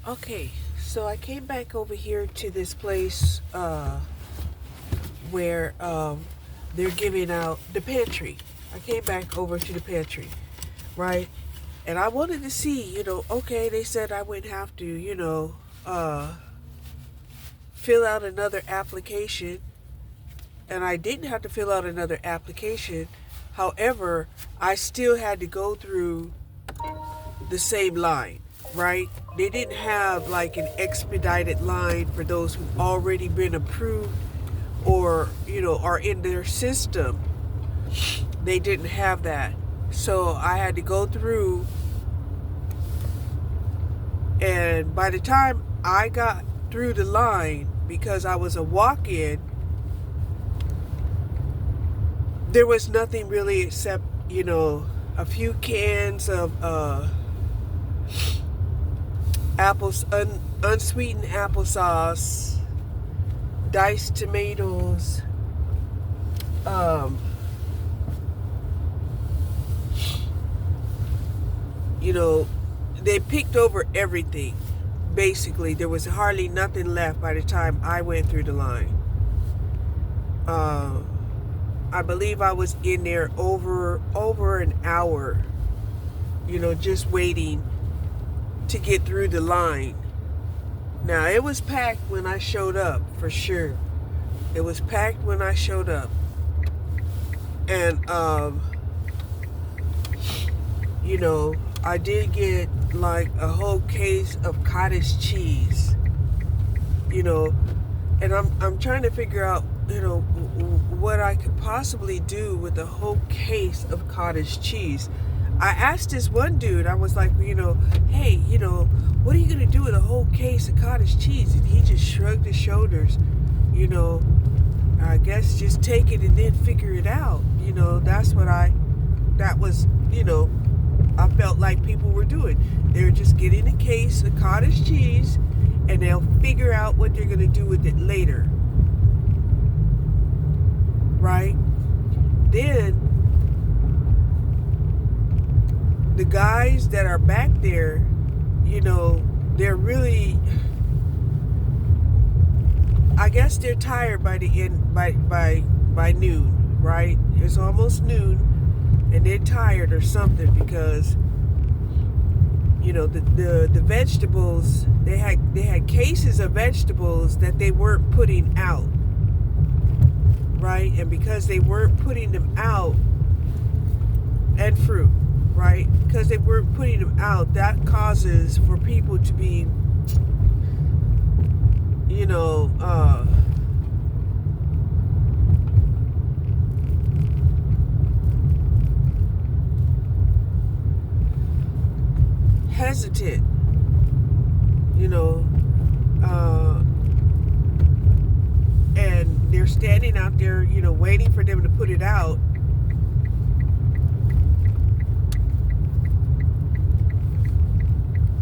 Okay, so I came back over here to this place where they're giving out the pantry. I came back over to the pantry, right? And I wanted to see, okay, they said I wouldn't have to, fill out another application. And I didn't have to fill out another application. However, I still had to go through the same line, right? They didn't have like an expedited line for those who've already been approved or, are in their system. They didn't have that. So I had to go through, and by the time I got through the line, because I was a walk-in, there was nothing really except, a few cans of unsweetened applesauce, diced tomatoes, um, they picked over everything. Basically, there was hardly nothing left by the time I went through the line. I believe I was in there over an hour, just waiting to get through the line. Now, it was packed when I showed up, for sure. It was packed when I showed up. And, I did get like a whole case of cottage cheese, and I'm trying to figure out, what I could possibly do with a whole case of cottage cheese. I asked this one dude, I was like, hey, what are you going to do with a whole case of cottage cheese? And he just shrugged his shoulders, I guess just take it and then figure it out. I felt like people were doing. They're just getting a case of cottage cheese and they'll figure out what they're going to do with it later. Right? Then the guys that are back there, they're really, I guess they're tired by the end, by noon, right? It's almost noon and they're tired or something because, the vegetables, they had cases of vegetables that they weren't putting out. Right? And because they weren't putting them out, and fruit, right? Because they weren't putting them out, that causes for people to be, hesitant, and they're standing out there, waiting for them to put it out.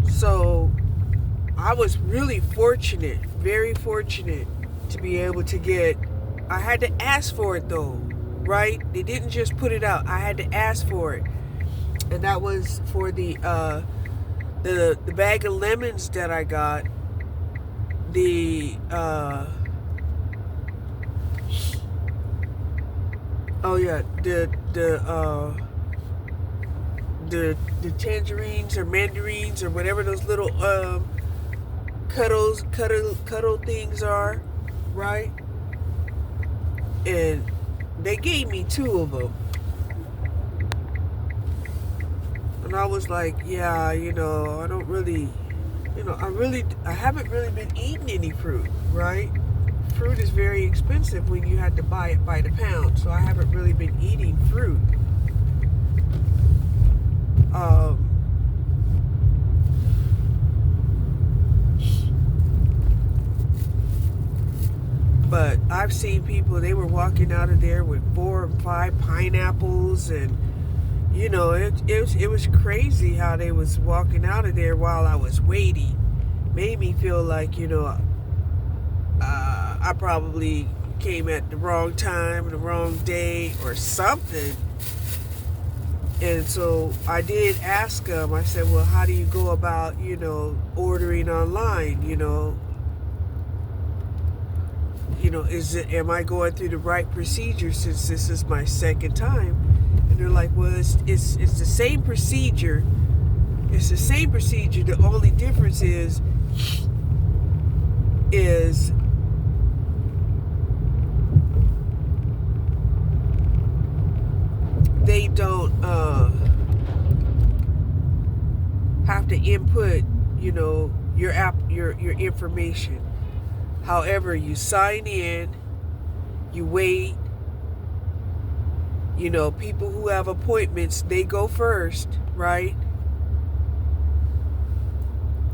So I was really fortunate, very fortunate to be able to get, I had to ask for it though, right? They didn't just put it out. I had to ask for it. And that was for the bag of lemons that I got. The tangerines or mandarins or whatever those little cuddle things are, right? And they gave me 2 of them. And I was like, yeah, I don't really, I haven't really been eating any fruit, right? Fruit is very expensive when you have to buy it by the pound, so I haven't really been eating fruit. But I've seen people, they were walking out of there with 4 or 5 pineapples, and it was crazy how they was walking out of there while I was waiting. Made me feel like, I probably came at the wrong time, the wrong day, or something. And so I did ask him, I said, well, how do you go about, ordering online, am I going through the right procedure since this is my second time? And they're like, well, it's the same procedure. It's the same procedure. The only difference is they don't have to input, your information. However, you sign in, you wait. People who have appointments, they go first, right?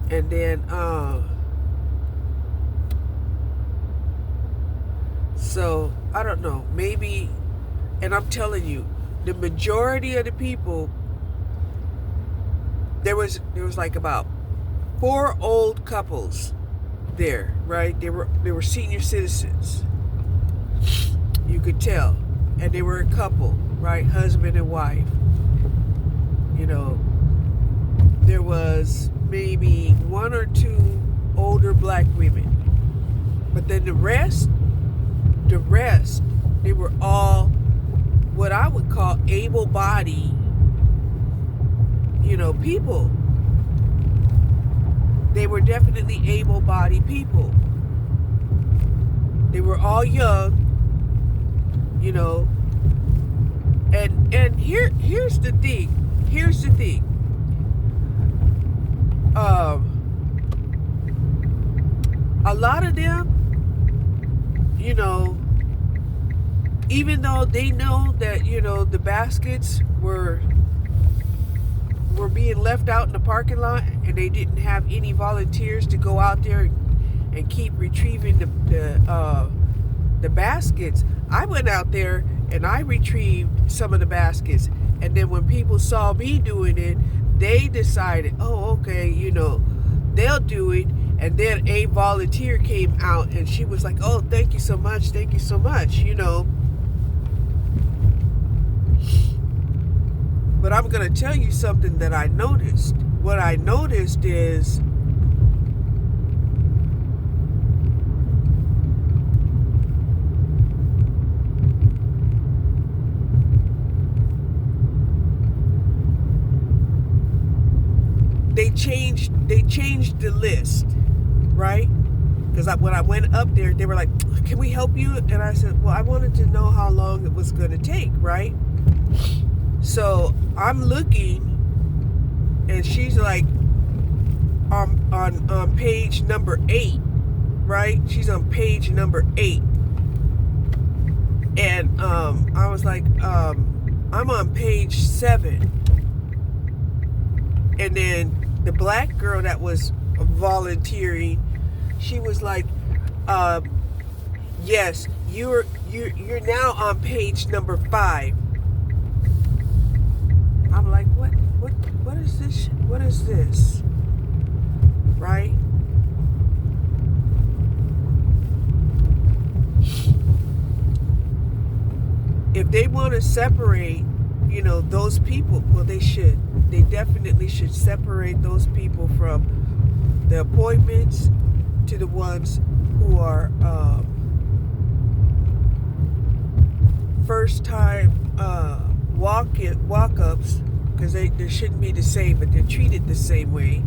And then, so, I don't know, maybe, and I'm telling you, the majority of the people, there was like about 4 old couples there, right? They were senior citizens. You could tell. And they were a couple, right? Husband and wife. There was maybe 1 or 2 older black women. But then the rest, they were all what I would call able-bodied, people. They were definitely able-bodied people. They were all young, and here's the thing. A lot of them, even though they know that, the baskets were being left out in the parking lot and they didn't have any volunteers to go out there and keep retrieving the baskets, I went out there and I retrieved some of the baskets. And then when people saw me doing it, they decided, oh, okay, they'll do it. And then a volunteer came out and she was like, oh, thank you so much. But I'm going to tell you something that I noticed. What I noticed is they changed the list, right? Because when I went up there, they were like, can we help you? And I said, well, I wanted to know how long it was going to take, right? So I'm looking, and she's like on page number 8, right? She's on page number 8, and I was like, I'm on page 7, and then the black girl that was volunteering, she was like, yes, you're now on page number 5. I'm like, what is this? What is this? Right? If they want to separate, those people, well, they should. They definitely should separate those people from the appointments to the ones who are first time walk-ups, because they shouldn't be the same, but they're treated the same way,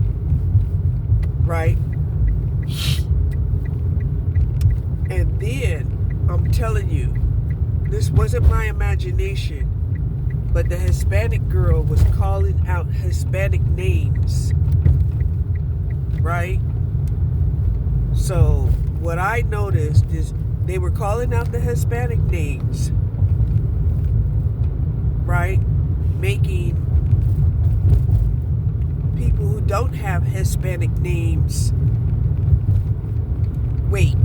right? And then I'm telling you, this wasn't my imagination, but the Hispanic girl was calling out Hispanic names, right? So what I noticed is they were calling out the Hispanic names, right? Making people who don't have Hispanic names wait.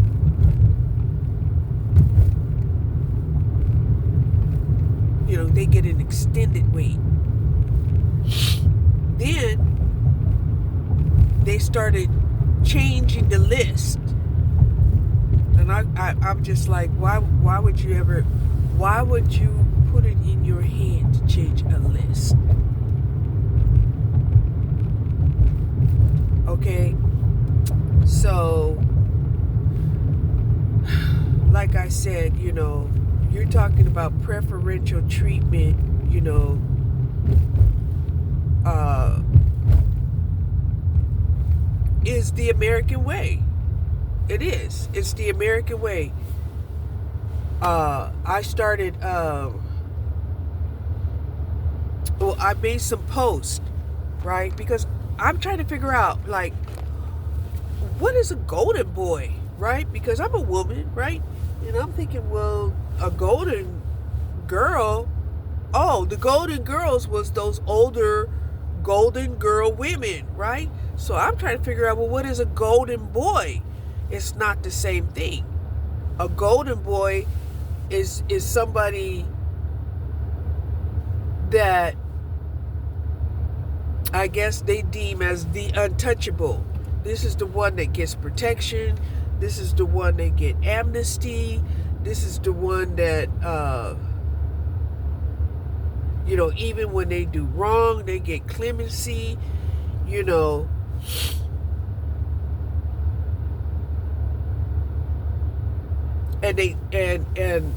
They get an extended wait. Then they started changing the list. And I'm just like, why would you put it in your head to change a list? Okay, so like I said, you're talking about preferential treatment, is the American way. It is. It's the American way. I started, I made some posts, right? Because I'm trying to figure out, like, what is a golden boy, right? Because I'm a woman, right? And I'm thinking, well, a golden girl, oh, the golden girls was those older golden girl women, right? So I'm trying to figure out, well, what is a golden boy? It's not the same thing. A golden boy is somebody that I guess they deem as the untouchable. This is the one that gets protection. This is the one that get amnesty. This is the one that, even when they do wrong, they get clemency, and they, and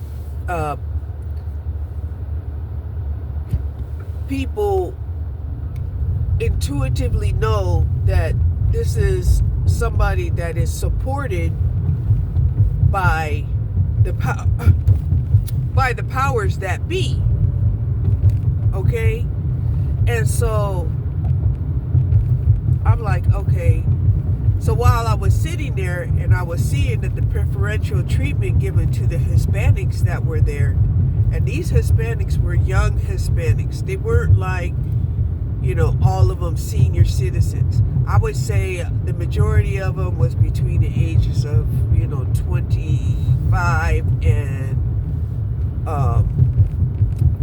people intuitively know that this is somebody that is supported by the powers that be. Okay? And so I'm like, okay. So while I was sitting there and I was seeing that the preferential treatment given to the Hispanics that were there, and these Hispanics were young Hispanics. They weren't like, all of them senior citizens. I would say the majority of them was between the ages of, 25 and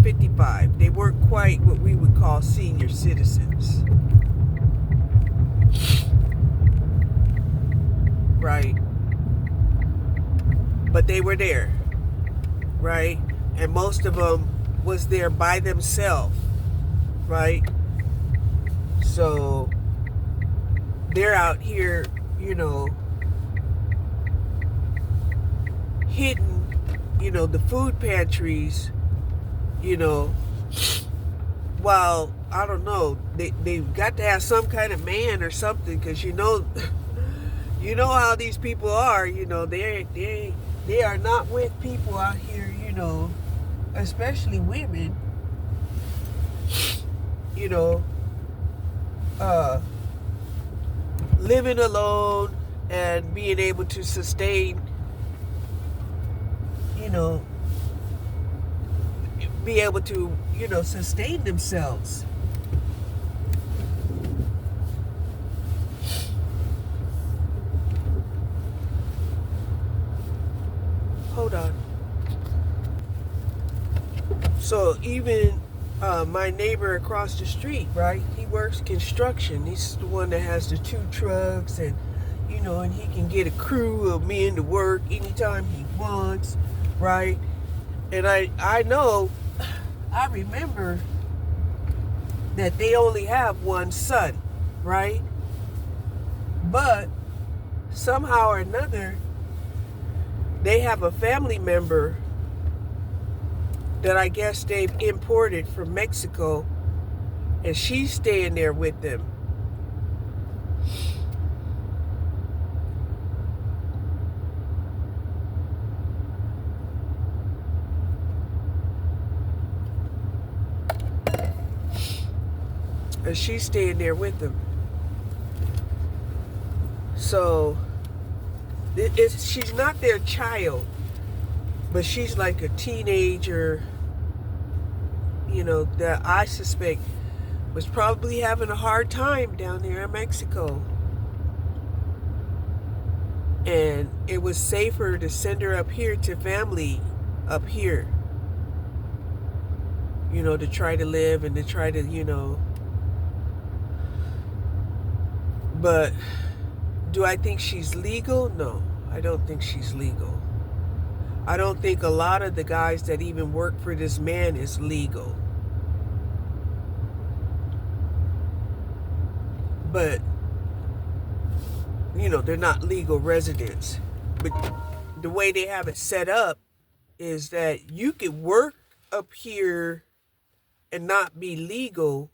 55. They weren't quite what we would call senior citizens. Right? But they were there. Right? And most of them was there by themselves. Right? So they're out here, hitting, the food pantries, while, I don't know, they've got to have some kind of man or something, because you know how these people are, they are not with people out here, especially women, living alone and being able to sustain, be able to, sustain themselves. Hold on. So even my neighbor across the street, right? He works construction. He's the one that has the 2 trucks, and and he can get a crew of men to work anytime he wants, right? And I know, I remember that they only have one son, right? But somehow or another, they have a family member that I guess they've imported from Mexico, and she's staying there with them. And she's staying there with them. So she's not their child, but she's like a teenager, that I suspect was probably having a hard time down there in Mexico. And it was safer to send her up here to family up here, to try to live and to try to, But do I think she's legal? No, I don't think she's legal. I don't think a lot of the guys that even work for this man is legal. But they're not legal residents. But the way they have it set up is that you could work up here and not be legal,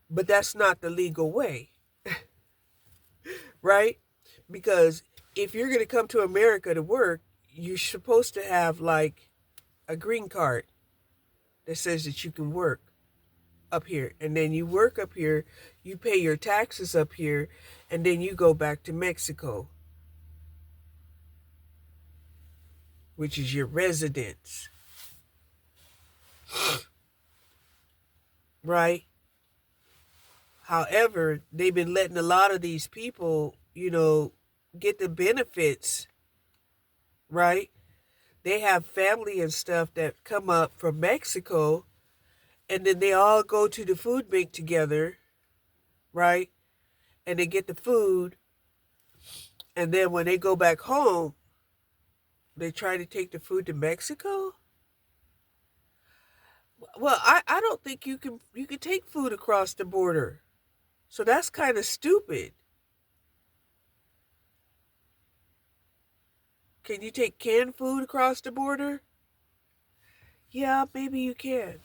but that's not the legal way, right? Because if you're going to come to America to work, you're supposed to have like a green card that says that you can work up here. And then you work up here, you pay your taxes up here, and then you go back to Mexico, which is your residence, right? However, they've been letting a lot of these people, get the benefits, right? They have family and stuff that come up from Mexico, and then they all go to the food bank together, right? And they get the food, and then when they go back home, they try to take the food to Mexico. Well, I don't think you can take food across the border. So that's kind of stupid. Can you take canned food across the border? Yeah, maybe you can.